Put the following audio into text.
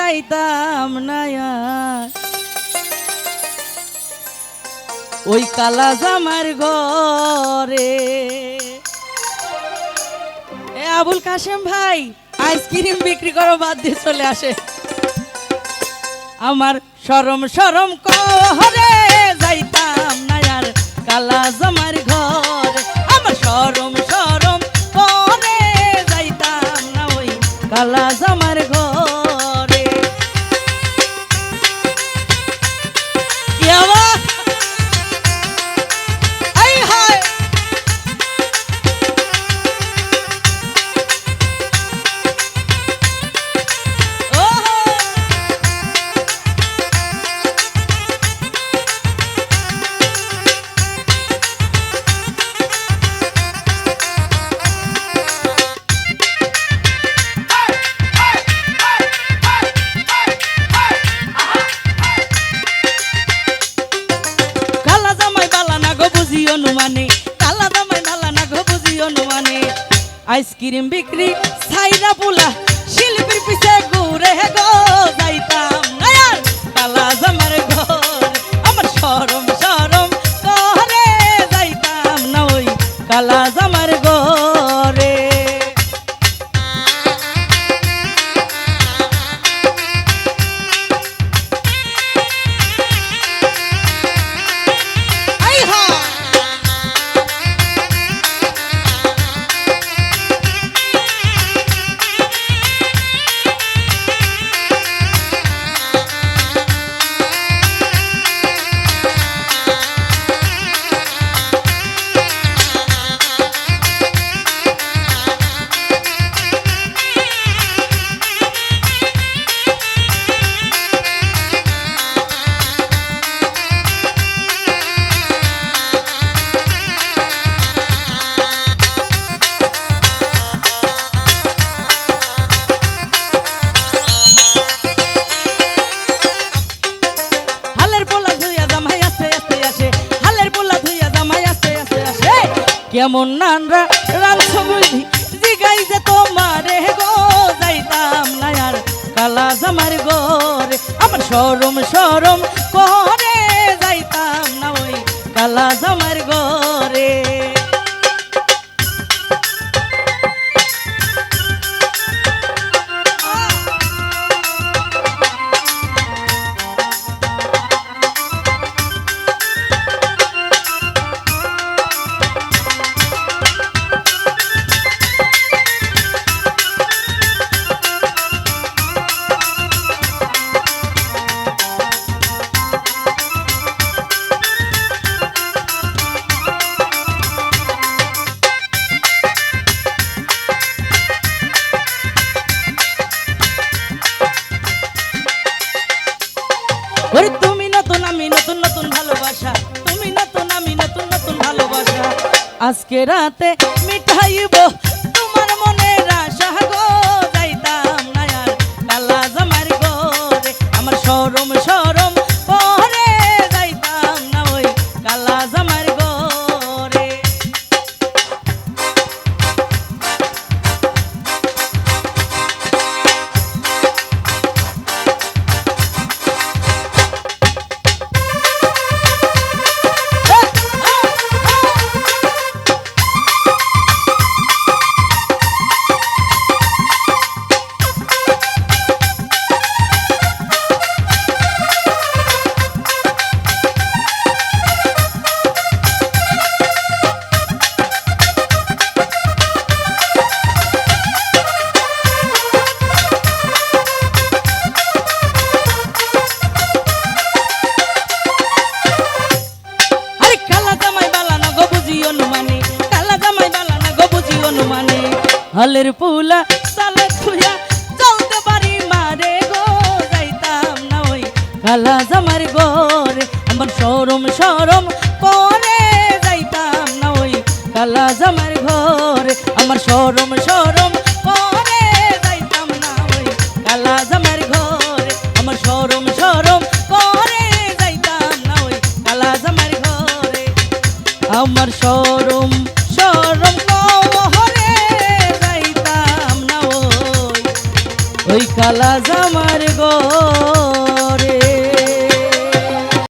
যাইতাম না ওই কালা জামার ঘরে। এ আবুল কাশেম ভাই আইসক্রিম বিক্রি করো বাদ দিয়ে চলে আসে। আমার শরম শরম করে যাইতাম না আর কালা জামার ঘরে। আমার শরম শরম করে যাইতাম না ওই কালা জামার ঘরে। কি আবার এই হয় অনুমানে কালা জামাই ভালা না গো বুঝি অনুমানে। আইসক্রিম বিক্রি ছাইরা পোলা শিল্পীর পিছে ঘুরে গো যাইতাম না আর কালা জামার ঘর। আমার শরম শরম করে যাইতাম না ওই কালা জামার ঘরে। কেমন নানরা রাঞ্চ বুঝি জিগাই যে তোমারে গো যাইতাম না আর কালা জামার ঘরে। আমার শরম শরম করে যাইতাম না ওই কালা জামার ঘরে। ওরে তুমি নতুন আমি নতুন নতুন ভালোবাসা, তুমি নতুন আমি নতুন নতুন ভালোবাসা। আজকে রাতে মিটাইব তোমার মনের আশা গো যাইতাম না আর কালা জামার ঘরে। আমার শরম শরম করে যাইতাম না ওই কালা জামার ঘরে। হলের পুলা সালে থুয়া চলতে পারি মারে গো যাইতাম না ওই কালা জামার ঘরে। আমার শরম শরম করে যাইতাম না ওই কালা জামার ঘরে। আমার শরম শরম করে যাইতাম না ওই কালা জামার ঘরে। আমার শরম শরম করে যাইতাম না ওই কালা জামার ঘরে। আমার শরম শরম ওই কালা জামার গো